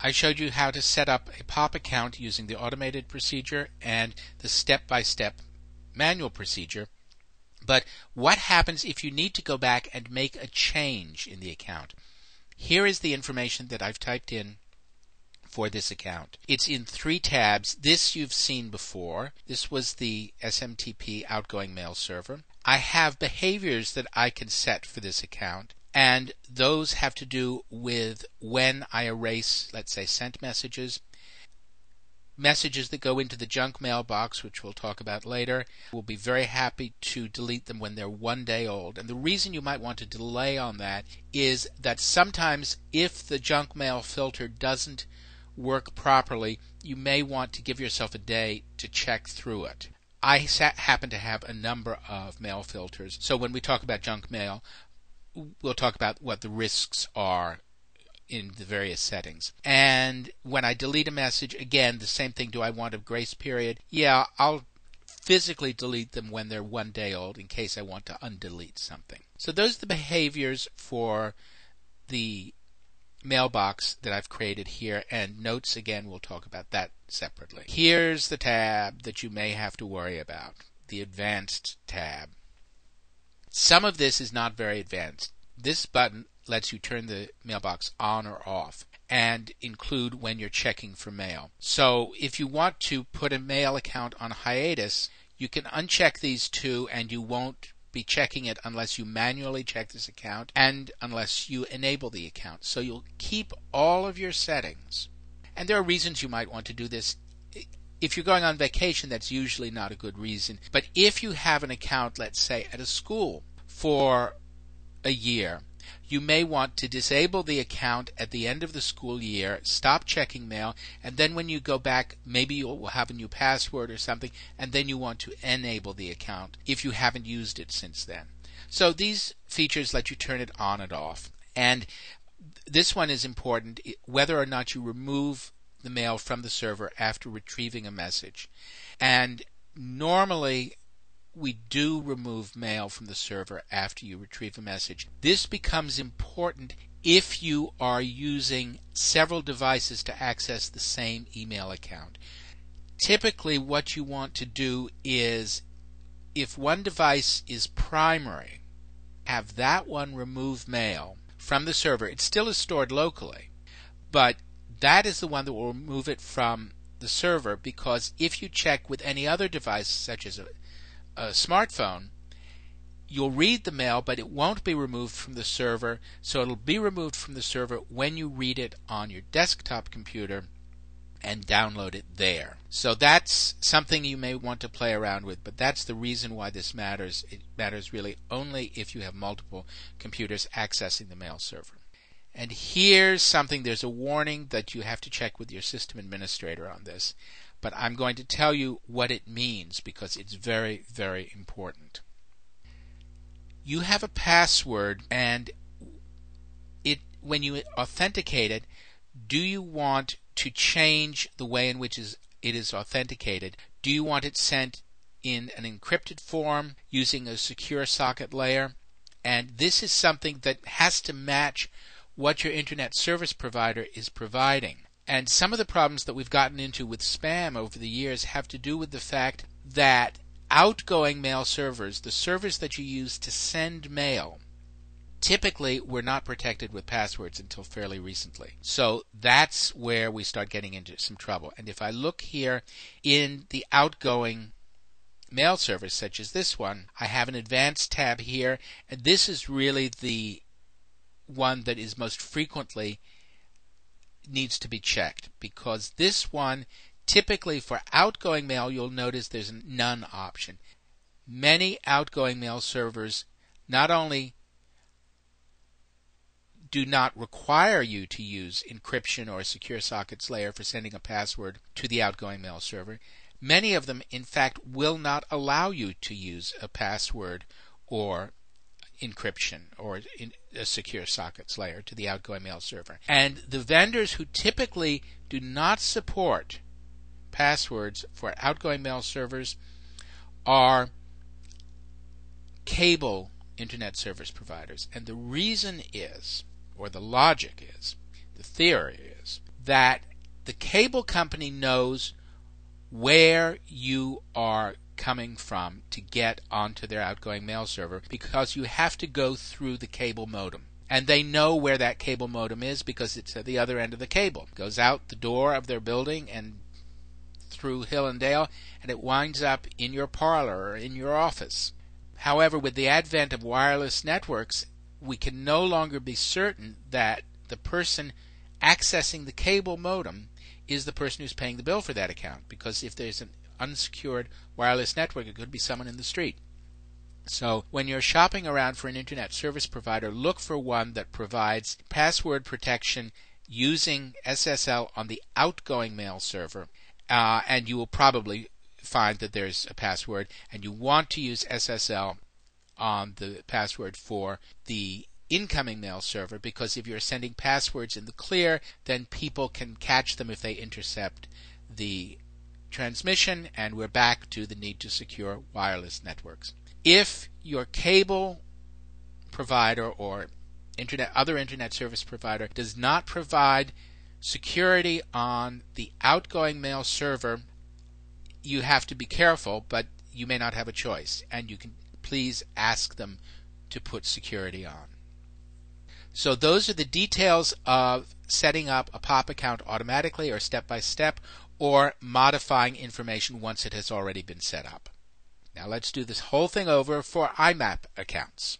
I showed you how to set up a POP account using the automated procedure and the step-by-step manual procedure. But what happens if you need to go back and make a change in the account? Here is the information that I've typed in for this account. It's in 3 tabs. This you've seen before. This was the SMTP outgoing mail server. I have behaviors that I can set for this account, and those have to do with when I erase, let's say, sent messages, messages that go into the junk mailbox, which we'll talk about later. We'll be very happy to delete them when they're 1 day old. And the reason you might want to delay on that is that sometimes if the junk mail filter doesn't work properly, you may want to give yourself a day to check through it. I happen to have a number of mail filters, so when we talk about junk mail, we'll talk about what the risks are in the various settings. And when I delete a message, again, the same thing. Do I want a grace period? Yeah, I'll physically delete them when they're 1 day old in case I want to undelete something. So those are the behaviors for the mailbox that I've created here, and notes, again, we'll talk about that separately. Here's the tab that you may have to worry about, the Advanced tab. Some of this is not very advanced. This button lets you turn the mailbox on or off and include when you're checking for mail. So if you want to put a mail account on hiatus, you can uncheck these 2 and you won't be checking it unless you manually check this account and unless you enable the account. So you'll keep all of your settings. And there are reasons you might want to do this. If you're going on vacation, that's usually not a good reason. But if you have an account, let's say, at a school for a year, you may want to disable the account at the end of the school year, stop checking mail, and then when you go back, maybe you'll have a new password or something, and then you want to enable the account if you haven't used it since then. So these features let you turn it on and off. And this one is important, whether or not you remove the mail from the server after retrieving a message. And normally we do remove mail from the server after you retrieve a message. This becomes important if you are using several devices to access the same email account. Typically what you want to do is, if one device is primary, have that one remove mail from the server. It still is stored locally, but that is the one that will remove it from the server, because if you check with any other device, such as a smartphone, you'll read the mail, but it won't be removed from the server. So it'll be removed from the server when you read it on your desktop computer and download it there. So that's something you may want to play around with, but that's the reason why this matters. It matters really only if you have multiple computers accessing the mail server. And here's something, there's a warning that you have to check with your system administrator on this. But I'm going to tell you what it means because it's very, very important. You have a password, and when you authenticate it, do you want to change the way in which it is authenticated? Do you want it sent in an encrypted form using a secure socket layer? And this is something that has to match what your internet service provider is providing. And some of the problems that we've gotten into with spam over the years have to do with the fact that outgoing mail servers, the servers that you use to send mail, typically were not protected with passwords until fairly recently. So that's where we start getting into some trouble. And if I look here in the outgoing mail service, such as this one, I have an Advanced tab here, and this is really the one that is most frequently needs to be checked, because this one, typically for outgoing mail, you'll notice there's a none option. Many outgoing mail servers not only do not require you to use encryption or a secure sockets layer for sending a password to the outgoing mail server, many of them in fact will not allow you to use a password or encryption or a secure sockets layer to the outgoing mail server. And the vendors who typically do not support passwords for outgoing mail servers are cable internet service providers. And the reason is, or the logic is, the theory is, that the cable company knows where you are coming from to get onto their outgoing mail server, because you have to go through the cable modem. And they know where that cable modem is because it's at the other end of the cable. It goes out the door of their building and through hill and dale, and it winds up in your parlor or in your office. However, with the advent of wireless networks, we can no longer be certain that the person accessing the cable modem is the person who's paying the bill for that account, because if there's an unsecured wireless network, it could be someone in the street. So when you're shopping around for an internet service provider, look for one that provides password protection using SSL on the outgoing mail server, and you will probably find that there's a password, and you want to use SSL on the password for the incoming mail server, because if you're sending passwords in the clear, then people can catch them if they intercept the transmission, and we're back to the need to secure wireless networks. If your cable provider or other internet service provider does not provide security on the outgoing mail server, you have to be careful, but you may not have a choice, and you can please ask them to put security on. So those are the details of setting up a POP account automatically or step by step, or modifying information once it has already been set up. Now let's do this whole thing over for IMAP accounts.